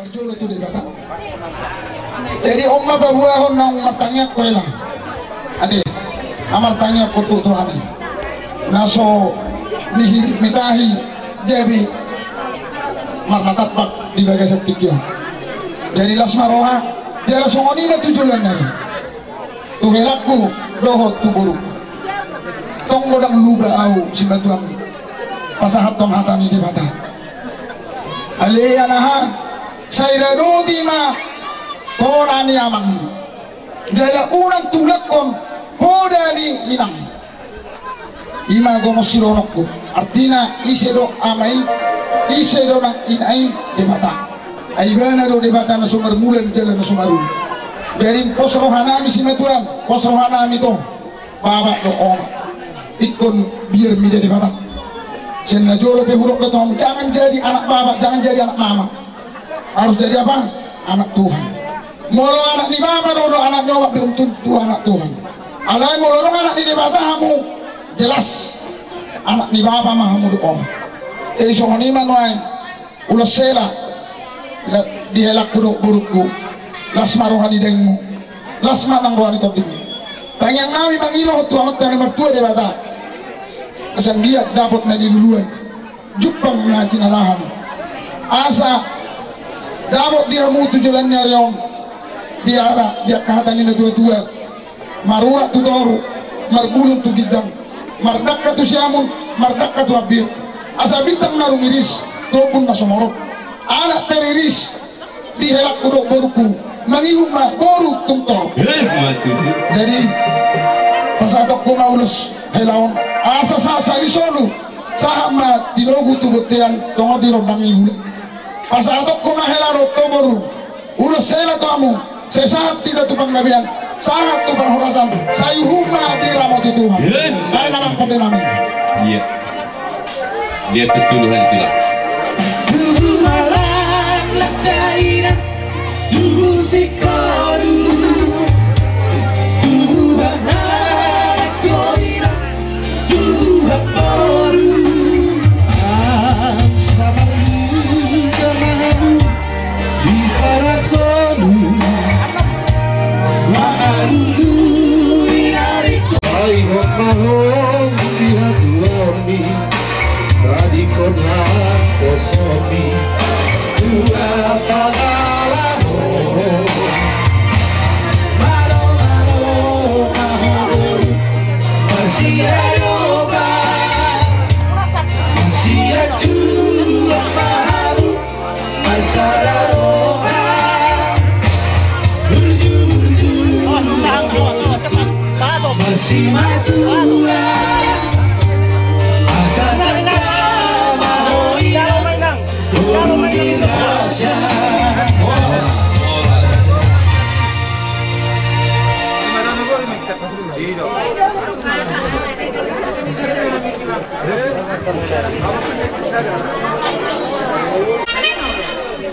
Perjulo tu dikata. Jadi omma babua honna umma tanya koela. Ade, amar tanya kutu Tuhan. Naso nihir mitahi debi marnatapak di bagai setikyo. Jadi lasmaroha jala songoni na tujulan nari. Tuhelaku doho tuburu. Tong modang luba au sibatuang pasahat tong hatani di mata. Aliyanaha sayra ma torani amang. Jala unang tulakon hoda ni inang. Ima gono sironokku. Artinya isedo amai isedo nang inai di mata. Aibana do di mata na sumber mulan jala na sumaru. Dari posrohana mi simatuan, posrohana mi to. Baba do oma. Ikon biar mi di mata. Senna jolo pe huruf betom, jangan jadi anak baba, jangan jadi anak mama. Harus jadi apa? Anak Tuhan. Molo anak ni baba do anak nyawa belum tentu anak Tuhan. Alai molo anak ni baba kamu jelas anak ni baba mahamu do om. So ni manuai ulas sela dihelak kudo burukku. Las maruhani dengmu. Las manang rohani tobing. Tanyang nami mangino tu amat tani mertua de bata. Asal dia dapat lagi duluan jupang ngaji nalahan asa dapat dia mutu jalannya riong dia kehatan ini dua-dua marura tu toru marbulun tu gijang mardakka tu siamun mardakka tu abir asa bintang narum iris topun nasomorok anak teriris dihelak kudok boruku mangihuma boru tungtor jadi pasatok ko maulus helaon asa sasa di solo sama tinogu tubutian tongo di rodang ibu pasatok ko mahelaro toboru ulos sela tamu sesaat tidak tu panggabian sangat tu perhorasan sayuhuma di ramoti Tuhan dari nama pada nami iya dia ketuluhan itulah malam ladaina dulu sikoru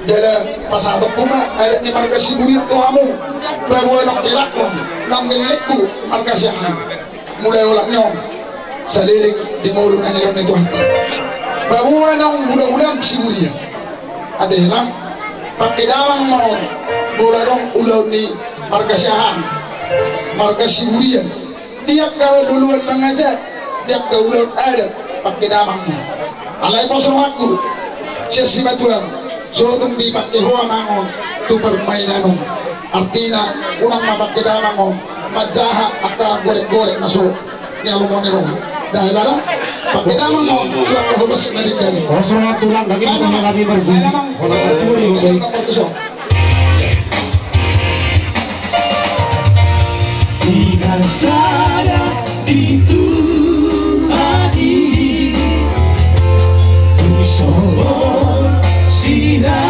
Jadi pasatok kuma ada di markas siburit to kamu bawa nok ilakon nang milikku markas yang mulai ulang nyom saliling di mulut anilom itu hati bawa nang ulang siburia ada hilang pakai dalang mau bola dong ulang ni markas yang markas siburia tiap kau duluan mengajar tiap kau ulang ada pakai dalang mau alai posong aku sesibatuan sotung di pakai hoa mangon tu permainan artinya unang mapakai damangon majaha atau gorek-gorek naso nyalumoni roh dah ibadah pakai damangon tu aku bebas dari dari kosong tulang lagi pertama kami berjudi orang berjudi tidak sadar itu hati tusol sinagoni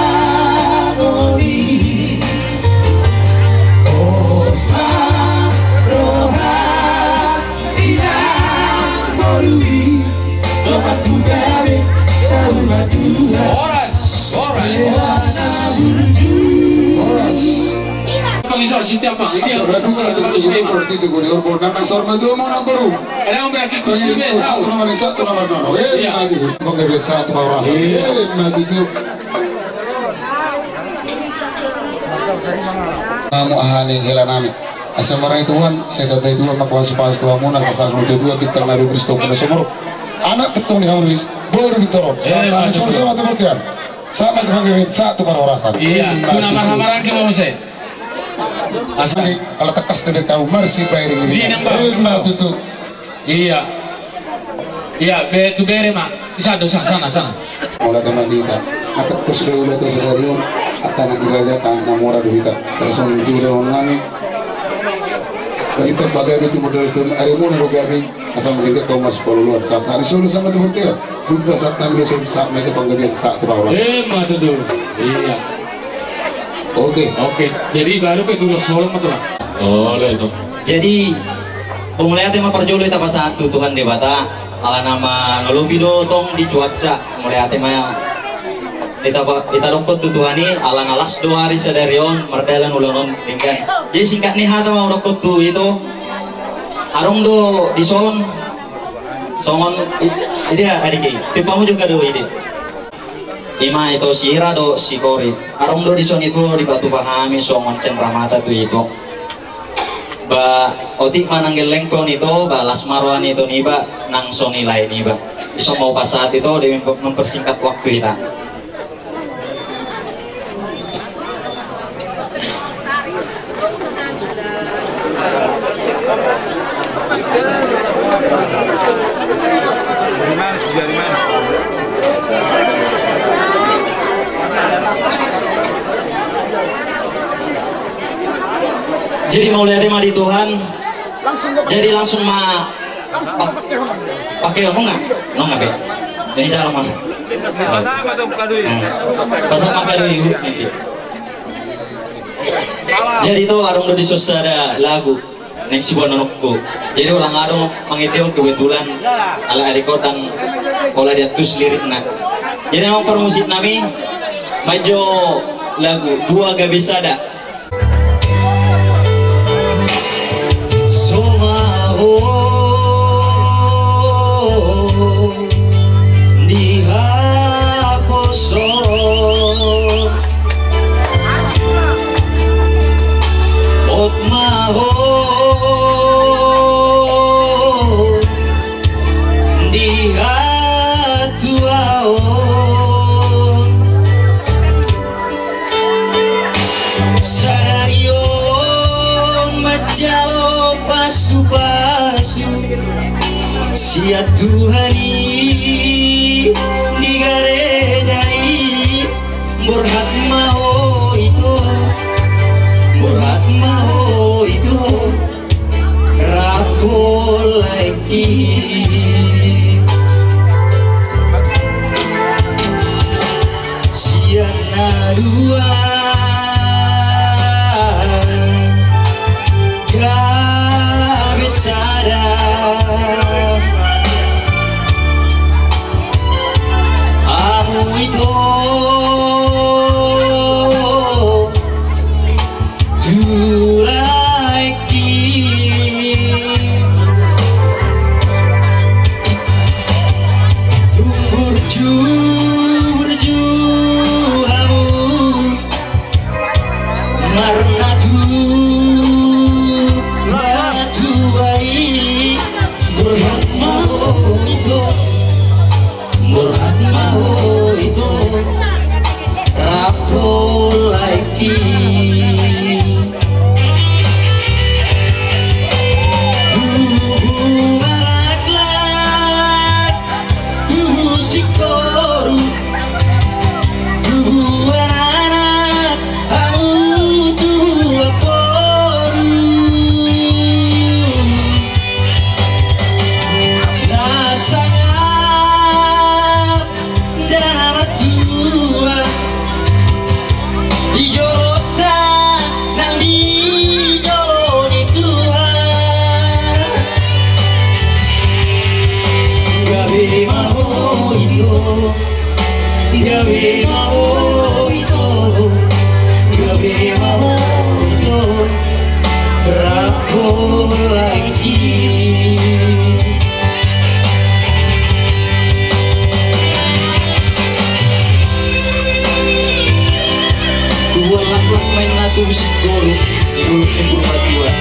osma roha tidak morui lomatu gale salumatu oras Pag-isaw, sitiap bang, ini yang berdua seperti itu, gue urban nama sorma dua mau nampuru. Ada yang berarti kursi biasa. Satu nomor nono, mati, bang biasa satu orang. Mati tu. Namu ahani helanami. Asal marang Tuhan, saya dapat Tuhan makwas pas Tuhan muna kasas mo dua bintang naru Kristo pada sumur. Anak ketong ni Hamris, baru ditoro. Sama sama teman-teman. Sama dengan satu para orasan. Iya, kuna marah-marah ke mau saya. Asal kalau tekas dari kau mercy pairing ini. Nah tutu. Iya. Iya, betu bere mak. Bisa dosa sana. Mulai teman kita. Akat kusle ulah tu sedarion akan nagiraja kan namora duita. Terus menjuru nami. Kita bagai itu modal itu hari mana rogabi asal meningkat kau masuk luar. Sasa risol sama tu bertiga. Dua saat kami risol saat mereka penggabian saat terbawah. Matu tu. Iya. Oke. Jadi baru ke turun solo betul. Oleh itu. Jadi pemulai tema perjolo itu apa satu Tuhan debata ala nama ngelupido tong di cuaca mulai tema kita dokot tu Tuhan ini ala ngalas 2 hari sedarion merdalan ulang tingkan. Jadi singkat nih hata mau dokot tu itu arong do di songon ide adik tipamu juga do ide ima itu sira do sikori arong do di son itu di batu pahami songon cendramata tu itu ba otik mananggil lengkon itu ba lasmarwan itu nih ba nang soni lain nih ba iso mau pas saat itu dia mempersingkat waktu kita. Jadi mau lihat tema di Tuhan, jadi langsung pakai nggak be? Ini cara mas. Pasang apa dulu? Jadi itu arung di ada lagu next buat nonokku. Jadi ulang arung mengitiung kebetulan ala adiko dan pola dia tus liriknya. Jadi mau permusik nami maju lagu dua gak bisa ada. Sia Tuhani di garejai burhat mau itu rakol lagi sia nadua gak bisa main natu bisik guru Ibu ibu matua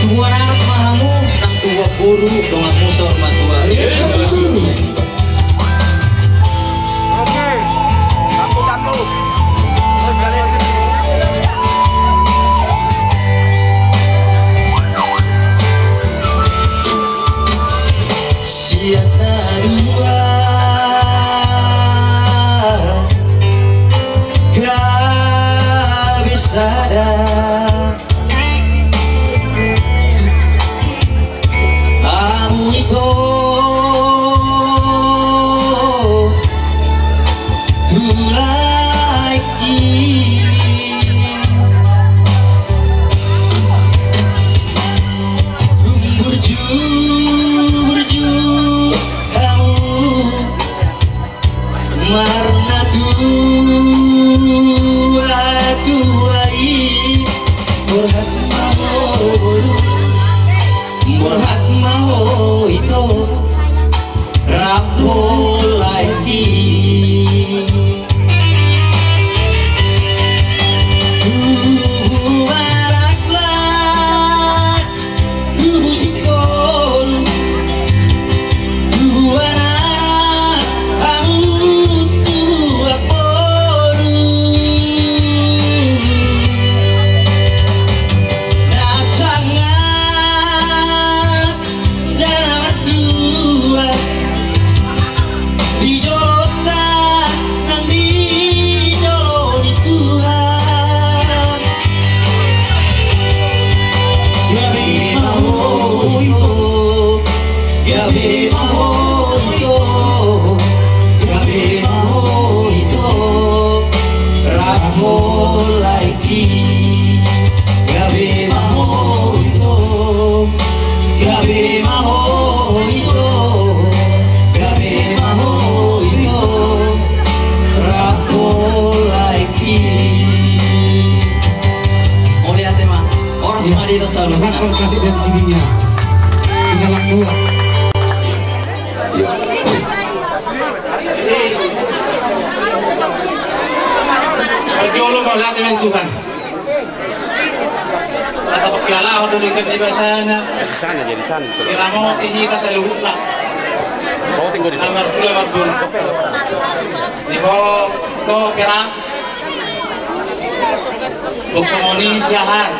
Tuan anak mahamu Nang tua guru Dong aku sorma tua Oke, satu-satu. Siapa dua gak bisa dah kamu itu lagi berju kamu marna tuai berhat mau itu rapo lagi Bahkan kasih dari sininya bisa laku. Jolo kau lihat dengan Tuhan. Kata piala waktu dekat di bahasanya. Di sana jadi sana. Iramo kita saya luhut lah. So tinggal di sana. Amar pula barbun. Di bawah to perak. Buksomoni siahan.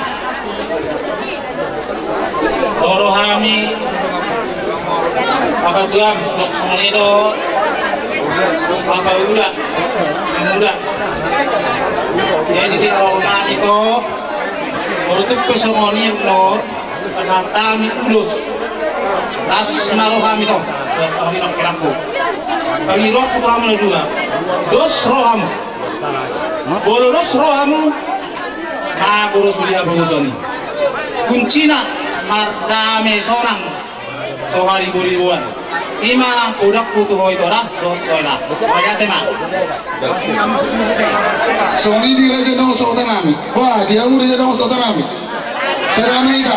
Toro hami apa tuam semua itu apa udah jadi di rumah itu untuk pesongoni lo peserta mitulus tas malu kami toh kami nak kerapu kami roh aku kamu dua dos rohamu bolu dos rohamu ha kurus dia bungusoni kuncina mardame sorang sohari ribuan ima udah putu hoi tora toila kaya tema Soni di raja dong sautanami wah dia mu raja dong sautanami serame ita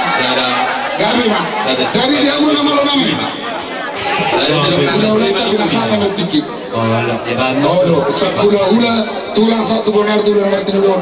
gabi mah jadi dia mu nama lo nami udah kita binasakan dan tiki oh udah tulang satu benar tulang berarti dulu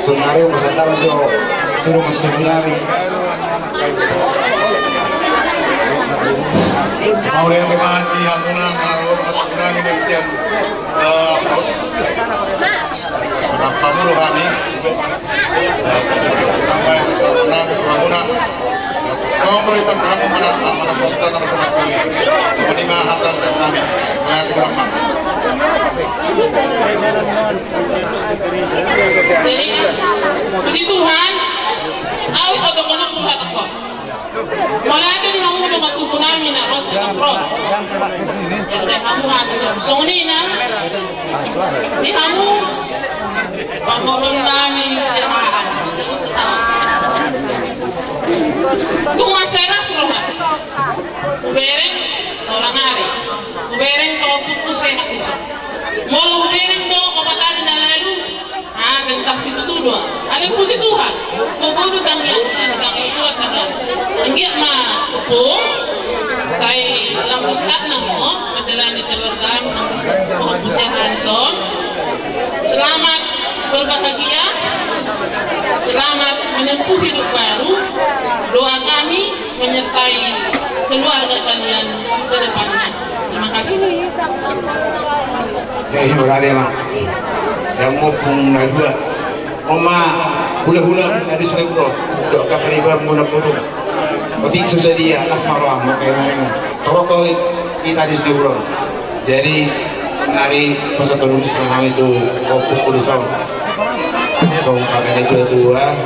Sunari masata jo turu masjidilari. Mau lihat teman di Hamuna mau masukna minesian pos. Berapa mulu kami? Sampai Hamuna. Kau melihat kamu mana kota nama kota pilih. Ini mah atas kami. Lihat di rumah. Jadi, puji Tuhan, awit odokonak Tuhan ako. Malata ni hamu dengan tubuh namin na ros na pros. Jadi hamu habis so ni na ni hamu pamulong namin sirahan. Kung maseras rohan, ubereng orang hari, ubereng to pupusay hakiso. Molo ubereng do kapatali na lalu. Tentang situ tuh doang. Ada puji Tuhan. Bobodo tangnya, tentang itu tentang. Enggak mah, pun saya lampu sehat namo, menjalani keluarga menangis Hanson. Selamat berbahagia, selamat menempuh hidup baru. Doa kami menyertai keluarga kalian ke depannya. Terima kasih. Terima kasih, Mak. Yang mau pun dua, Oma hula-hula dari Sungai Buloh, doa kekeriban mula puluh. Ketik sesuai asmaroh, makanya torok kau kita di Sungai Buloh. Jadi menari masa penulis nama itu kopi kulisau. Kau kagak itu dua,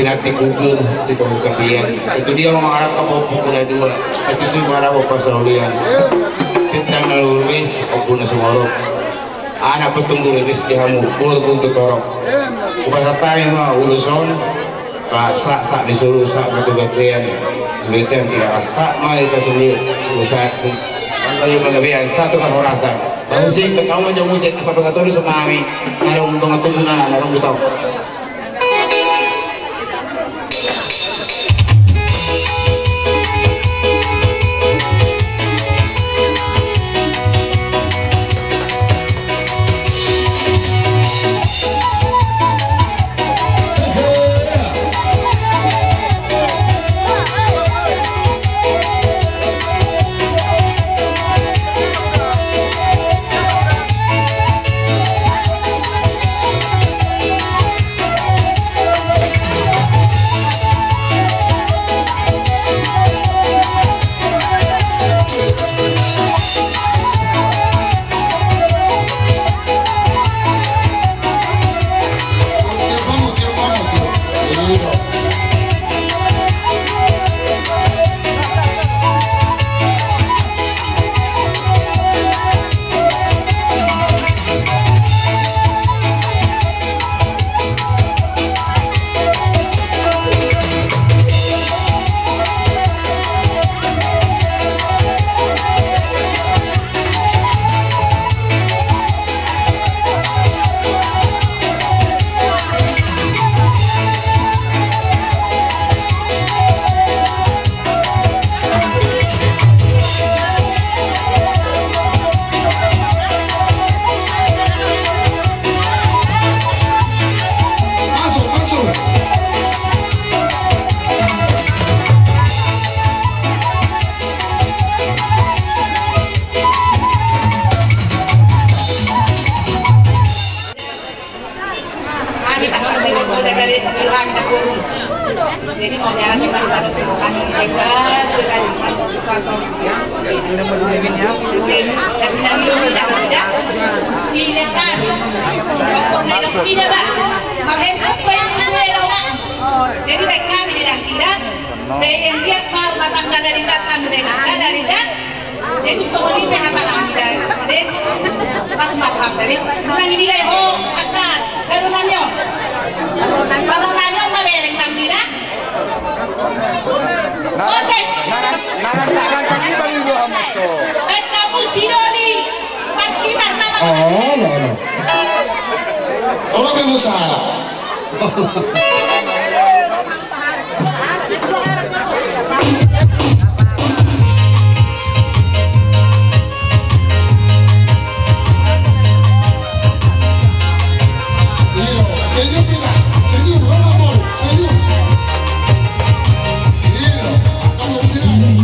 pinati kukur di kampung Kepian. Itu dia orang Arab kopi kuda dua. Itu semua Arab pasaulian. Tentang nalurwis, opuna semua. Anak petunggu di hamu, buat untuk torok. Kepada tayo mah uluson, sak disuruh sak batu bagian, sebetulnya tidak sak mah itu sendiri usaha. Kalau mengabian satu kan rasa. Musik kamu aja musik sampai satu di semami, narung tengah tunggunan, narung betul. Jadi baik kami tidak tidak, saya yang dia mal matang dari kami dari dan, jadi semua ini pihatan dari pas malam dari, nang ini deh oh akan baru namanya, kalau namanya mau bereng nang tidak, oh saya, Narang bagi gua amat tuh. baik kamu sidoni, pas kita nama. Oh, no. Orang yang salah. Senyum kita, senyum, amor, senyum. Kalau sini,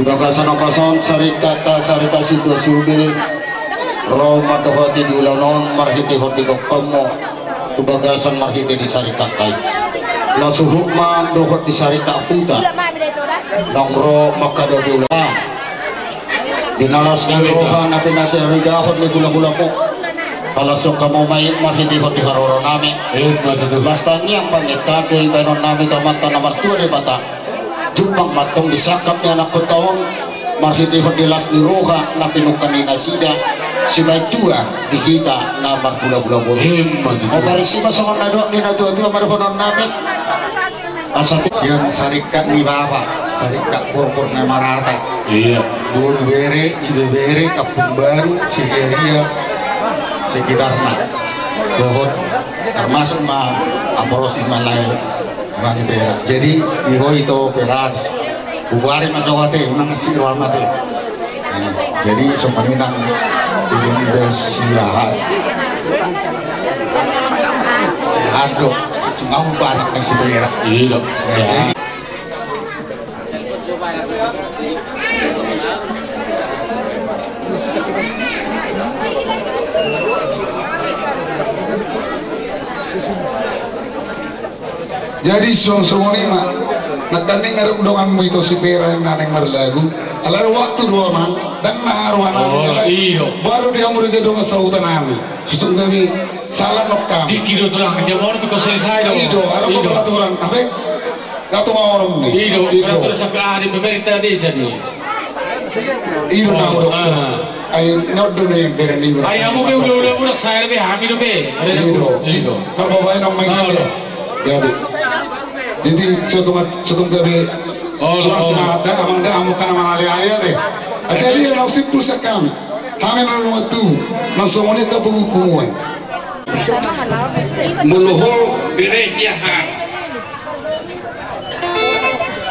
Bagasan sarikata sarita situasi ugil Roma dohati di ulanon marhiti hoti kokomo tu bagasan marhiti di sarikatai la suhukma dohot di sarika puta nongro makado di ulang dinalas di roha nabi nate ridahot ni gula-gulaku kalasong kamu main marhiti hoti haroro nami bastanya pangita di banon nami tamanta nomor 2 di bata jumpang matong disakap ni anak petawang marhiti hodilas ni roha na pinukanina sida si baitua dihita na margula-gula bulu o barisima sa mga nado ni nadua-dua marhonon namin asati Siang sarika ni bapa, sarika purpur na marata. Iya. Bulbere, ibebere, Kapung Baru, Sigeria, sekitarnya. Dohot termasuk ma apolos Himalaya. Jadi iho itu peras Bubari macawate unang siro amate. Jadi semenang ini bersilahat. Aduh, ngau banyak yang sebenarnya. Iya. Jadi suang-suang ini mah nakaning ngarep donganmu itu si pera yang naneng merlagu alar waktu dua mang dan naharwana baru dia mau jadi dongan sautan ami itu kami salah nokam Dikira tulang jamur because selesai dong. Ido ada peraturan apa gak tahu orang nih Ido terus sampai di pemerintah desa nih. Ido na udah ay nyodo nih berani Ay kamu ke udah saya lebih hamil be. Ido bapak yang main jadi sutung gabe masih ada amang dah amu kana manali deh jadi yang simpul sekam hamen lalu tu langsung ini ke pengukuman Muluhul biresiahan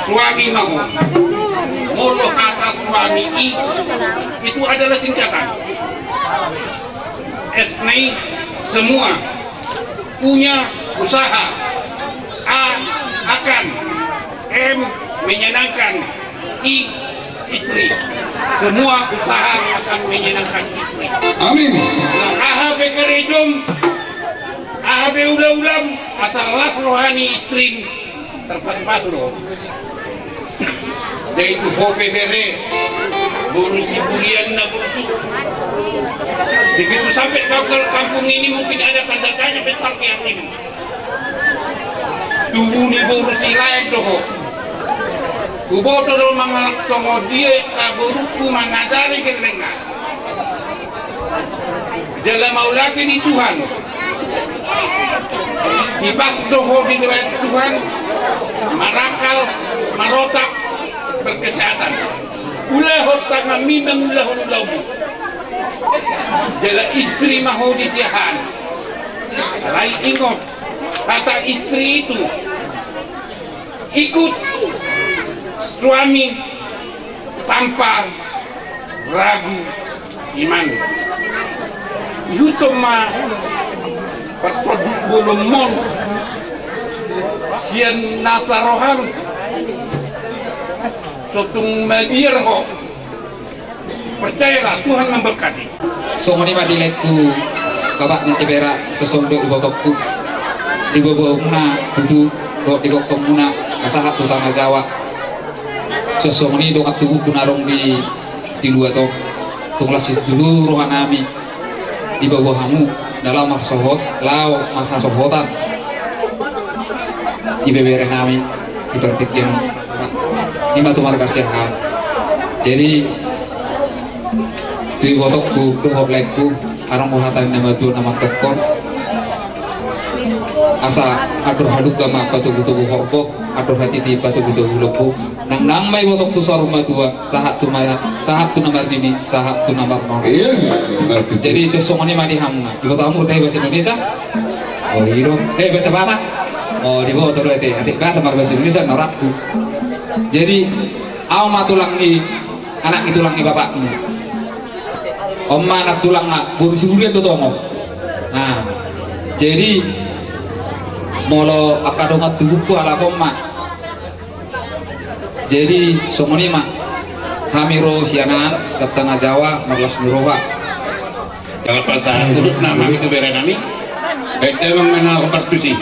suami mau mulu kata suami itu adalah singkatan SNI semua punya usaha A akan M menyenangkan I istri semua usaha akan menyenangkan istri amin AHB kerejum AHB ulam-ulam asal las rohani istri terpas-pas loh yaitu HPBR bonusi bulian na begitu begitu sampai kau ke kampung ini mungkin ada tanda tanya besar yang ini tubuh ni bonusi lain doh kubo to mangalak songo dia kaburuku mangajari kelengan dalam maulati di Tuhan ibas doho di Tuhan marakal marotak berkesehatan ulah tangan minang ulah jala istri mahu disihan lain ingat kata istri itu ikut suami tanpa ragu iman yutoma persoduk bolomon sian nasarohan sotung mabir ho percayalah Tuhan memberkati songoni madileku babak ni sebera sesondok ibotokku di bawah muna butuh do di kok muna masahat utama Jawa sesongoni do atuh kunarong di dua to tunglas dulu rohanami di bawah hamu dalam marsohot lau marsohotan di bebere nami ditertik yang lima tumar kasihan jadi di botokku tuh hoblekku arang muhatan nama tu nama tekor asa adur haduk kama batu butuh hokok adur hati di batu butuh lepu nang mai botok tu saruma tua sahat tu nomor ini sahat tu nomor nol jadi sesungguhnya mah dihamu di kota amur teh bahasa Indonesia oh hiro bahasa Batak oh di bawah terus teh atik bahasa Indonesia norakku jadi awma tulang ni anak itu tulang ni bapakmu omma anak tulang nak bursi bulian tu tomo nah jadi molo akadomat tubuhku ala koma jadi somoni mak hamiro sianan setengah Jawa merlas niroha kalau pasangan kudus nama itu berenami baik memang mengenal konstitusi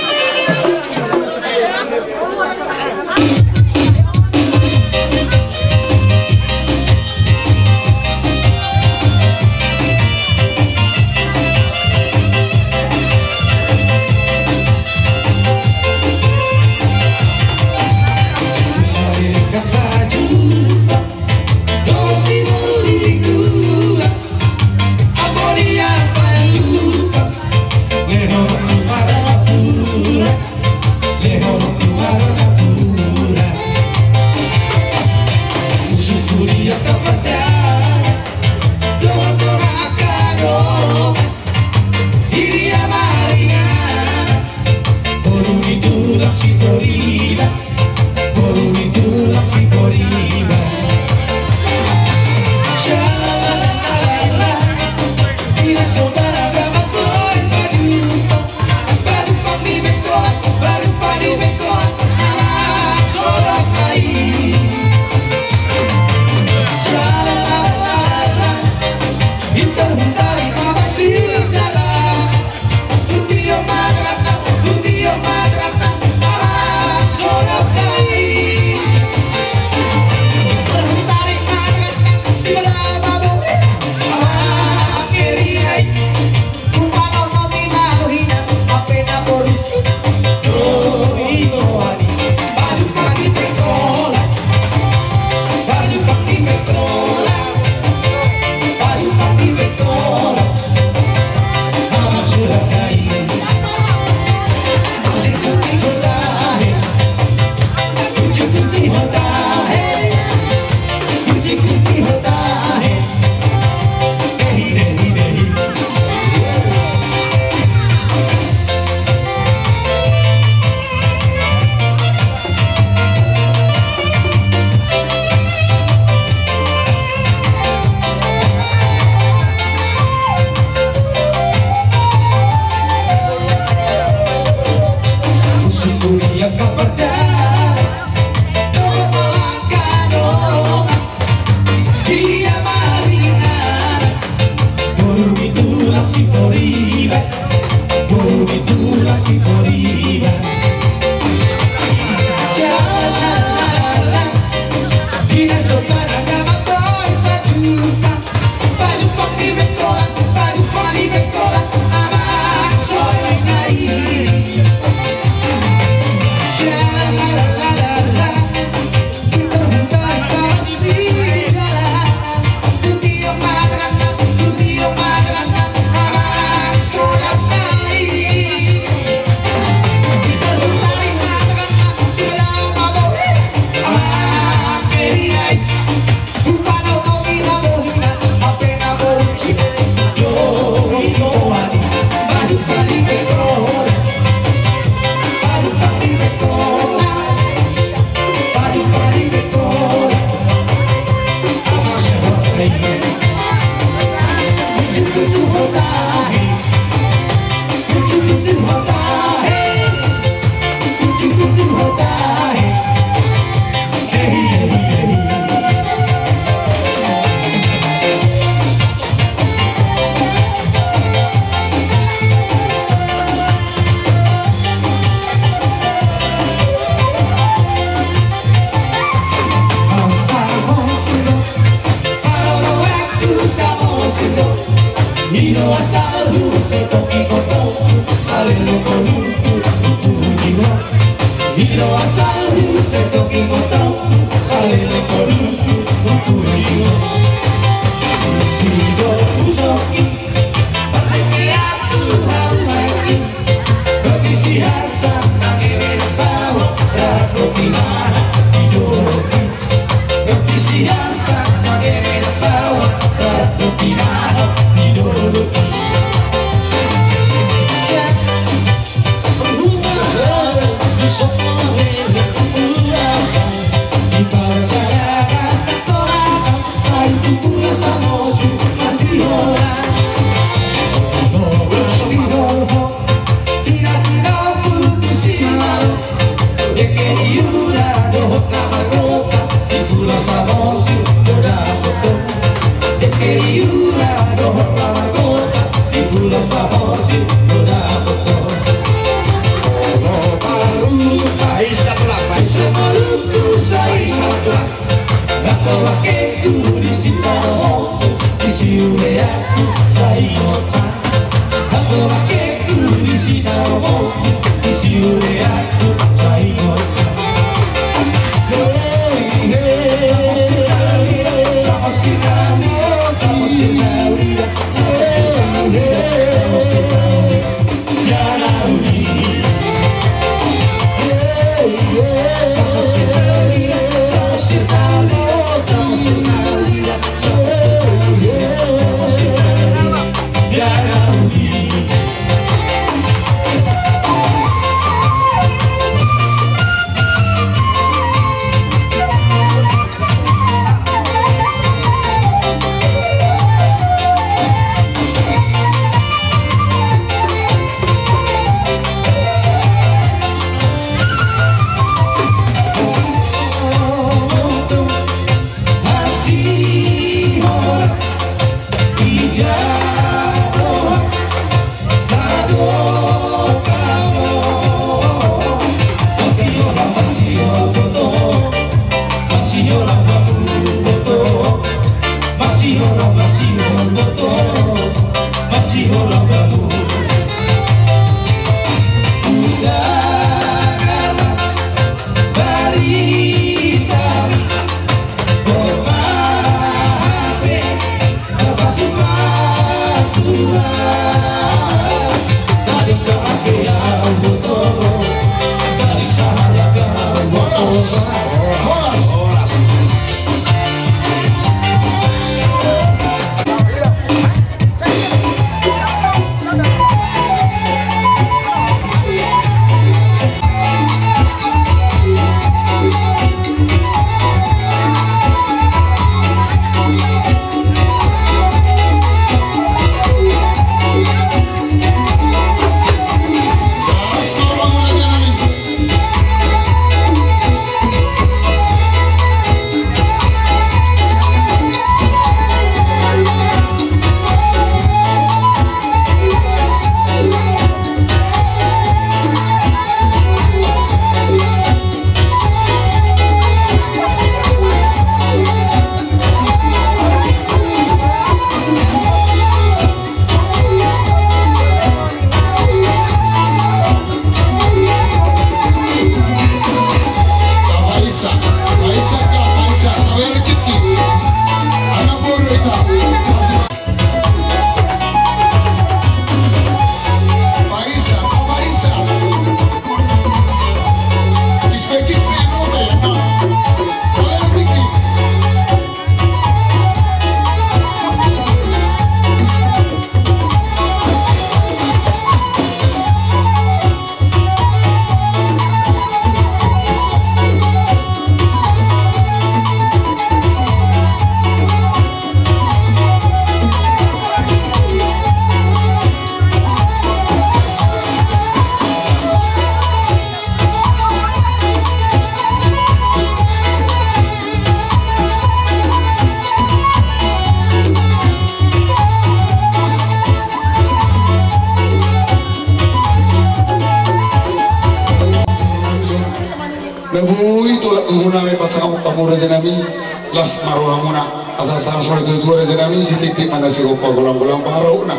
kami pasangan pamura janami las maruhamuna asal sama sama dua janami si titik mana si opa gulang-gulang pangarahuna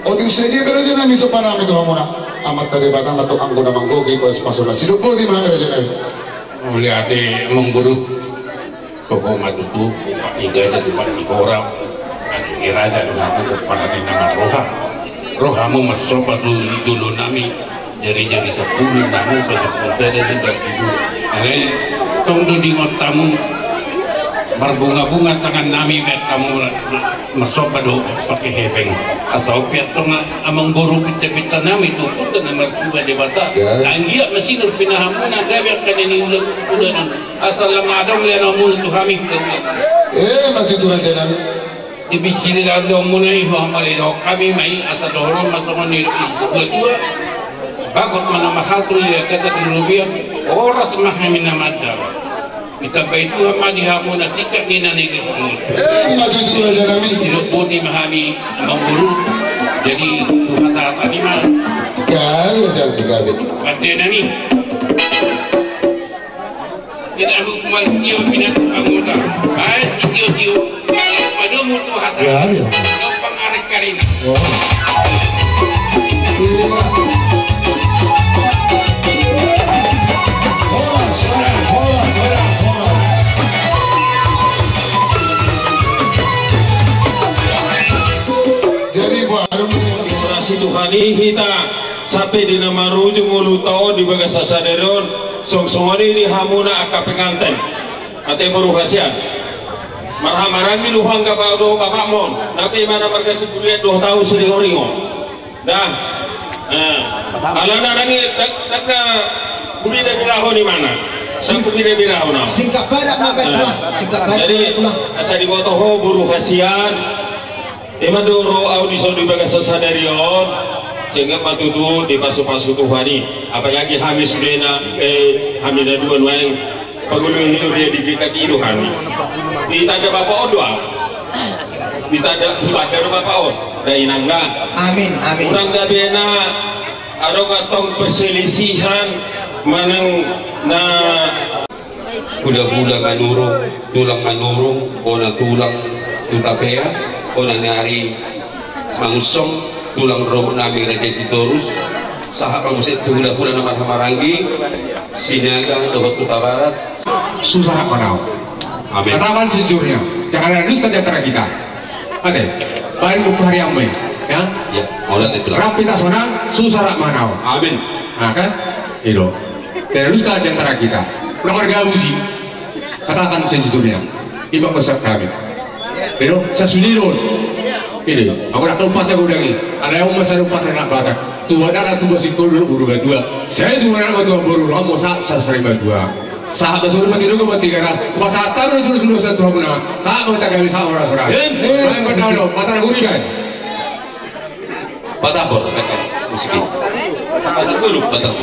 o di usaha karo janami sopana mi hamuna amat tadi batang atau anggota manggogi pas pasona sido po di mana janami oleh ate mengguru koko matutu iga jadi pati korang iraja aku pada nama rohamu mersoba dulu nami jari-jari 10 namu pada dari sudah ibu ini tunggu di tamu berbunga-bunga tangan nami bet kamu mersoba do pakai hepeng asal piat tengah amang guru pita-pita nami itu pun nama juga debata dan dia masih pindahamuna gabiak kan ini udah asal lama ada melihat namun itu kami mati tu raja nami dibisiri dari omunai hamalido kami mai asal dorong masuk ni dua bagot mana mahal tu dia kata kerubian orang semakin minamada kita baitu hamadi hamuna sikap ni nani mati tu raja nami tidak putih mahami mengguru jadi Tuhan saat tadi mah raja gabe pati nami tidak aku dia minat anggota baik tio pada mutu hasan yang pengarik karina jadi baru Tuhani hita sampai di nama rujung ulu tahun di bagasa sadaron song-songoni di hamuna akap penganten ate baru hasian marhamarangi luhang kapado bapak mon tapi mana mereka sebulan 2 tahun sering oringo dah alana rangi takna budi de biraho di mana sang budi de biraho na singkat badak pulang jadi asa di botoho buru hasian Emadoro audisi di bagasa sadarion sehingga patudu di pasu-pasu Tuhani apalagi Hami Sudena Hamida dua yang paguluhin dia di kaki Tuhani ditanda bapak odwa ditanda bapak od dainang na amin orang gabena ada katong perselisihan manang na Budak-budak manurung, tulang manurung, ona tulang tutapea ona nyari mangsong tulang robot nami raja sitorus sahak kamuset budak-budak nama Hamaranggi sinaga dohot kota barat susah panau amin katakan sejujurnya jangan ada dusta di antara kita ada baik buku hari yang baik ya maulah itu lah rapi tak sonang susah manau amin nah kan itu tidak dusta di antara kita nomor galusi katakan sejujurnya ibang besar kami itu saya sendiri ini aku nak lepas aku udangi ada yang masa lepas nak batak tua dah tu masih kurus buru batua saya cuma nak batua buru kamu saya sering batua sahabat suruh mati dulu mati keras masa tahu suruh satu hamna kamu tak kami sama orang serai main berdoa mata guri kan patah bol miskin patah dulu patah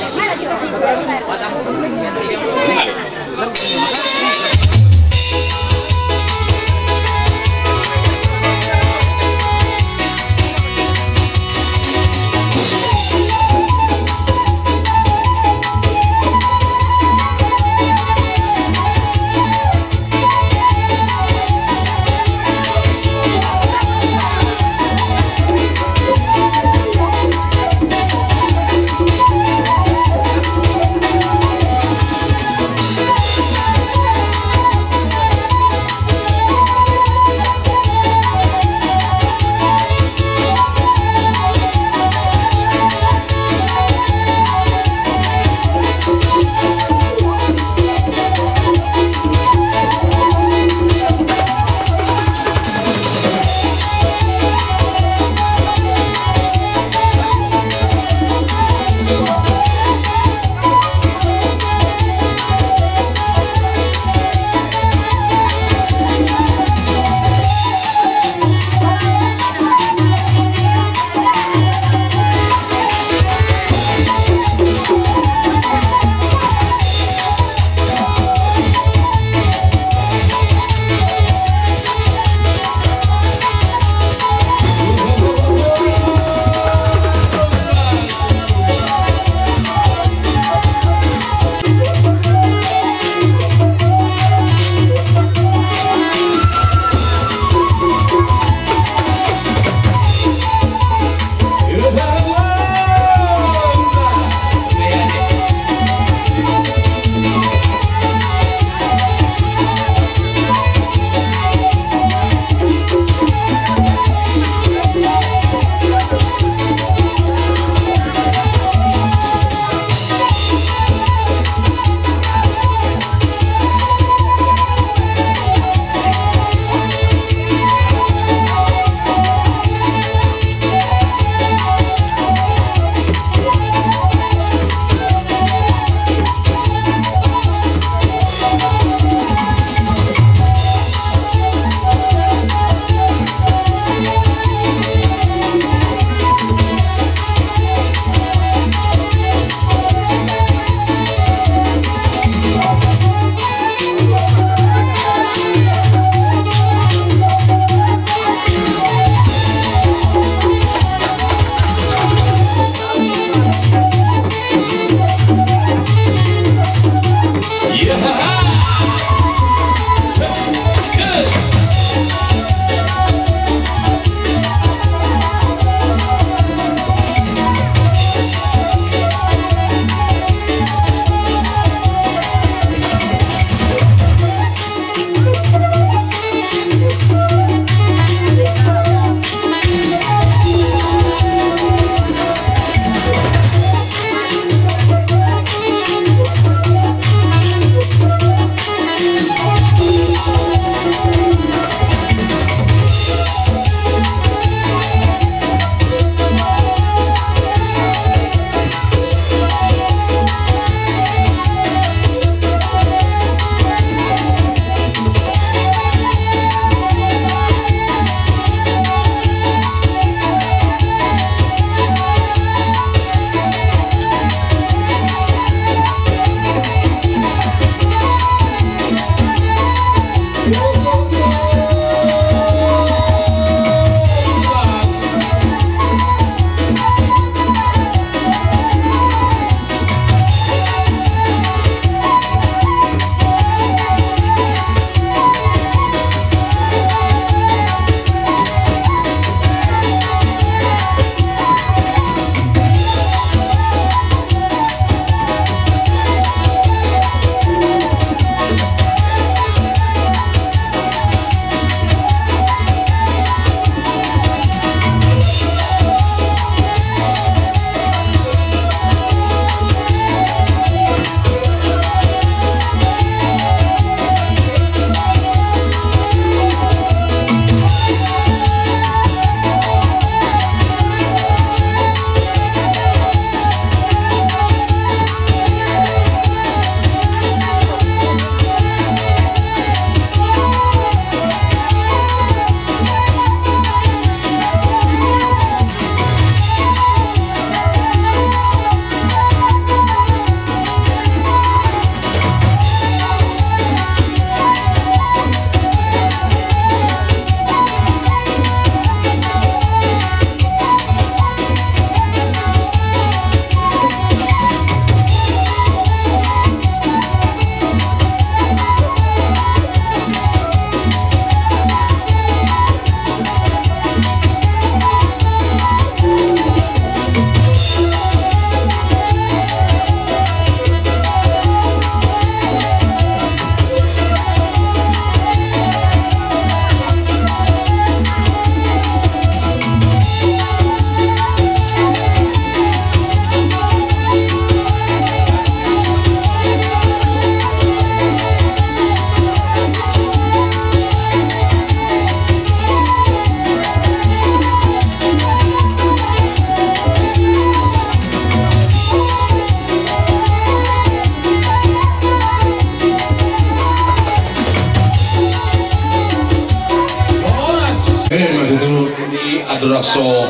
adurakso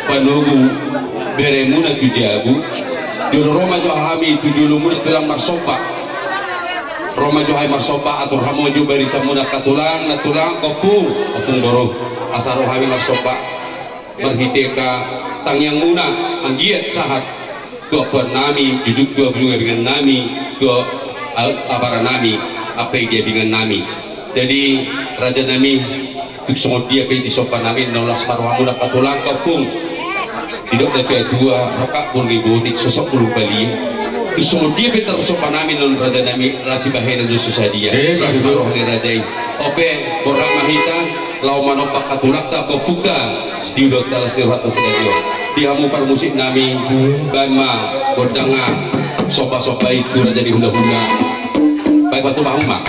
panugu beremuna tujabu dulu Roma johami tujuh lumuna tulang marsopa Roma johai marsopa atur hamoju bari samuna katulang natulang kopung goro asaro hami marsopa marhiteka tang yang muna anggiat sahat dua nami jujuk dua bunga dengan nami dua abara nami apa dia dengan nami jadi raja nami tuk semua dia pe di sopan nami nolas marwamuna katulang kopung tidak ada dua rokak pun ributik sosok puluh bali tuk semua dia pe tersopan nami non raja nami lasi bahena do susah dia lasi baroh ni rajai ope borang mahita lau manopak katulak ta kopukta diudot talas dirhat sedadio dihamu par musik nami bama godanga sopa-sopa itu raja di hula-hula baik batu bahuma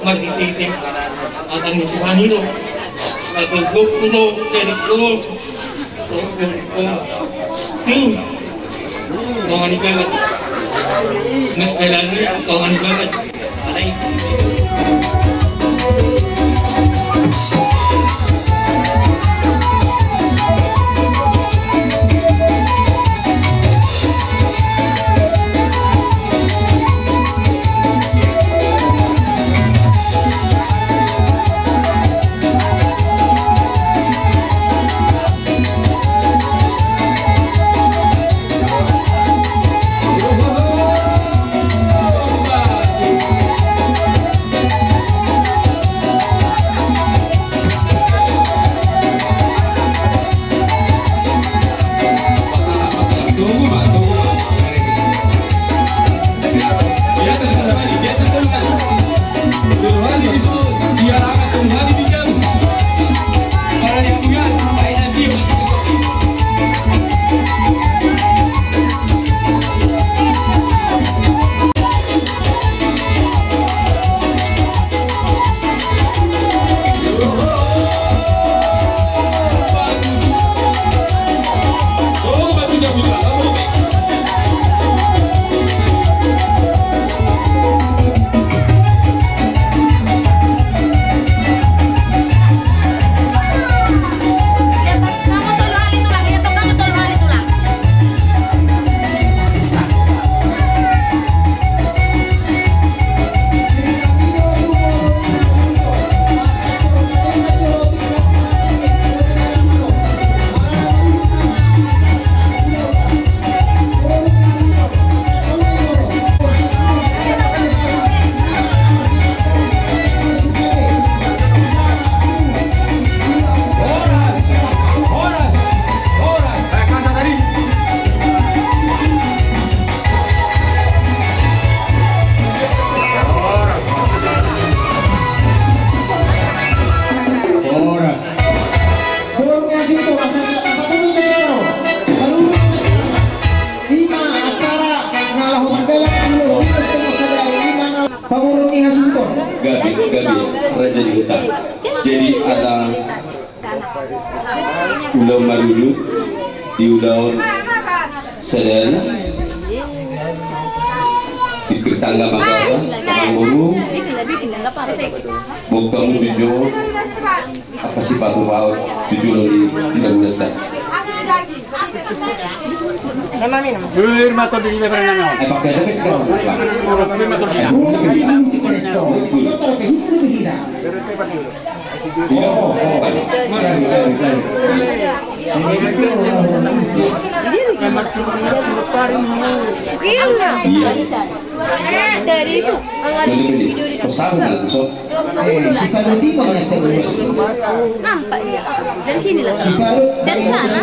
Marititim atang Tuhanino atau gokuno keriko tongani banget ngelani tongani banget alai ulang marulu di ulang sadana di pertangga magara manguru bukang tujuh apa sih patu baut tujuh lagi tidak bulan Firma to di Verano. pakai debit kan Firma to dia. Dari itu video di nampak ya dari sini lah dari sana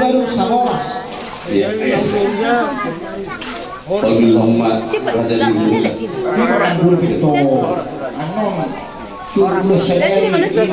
Allahumma dari sini mana sih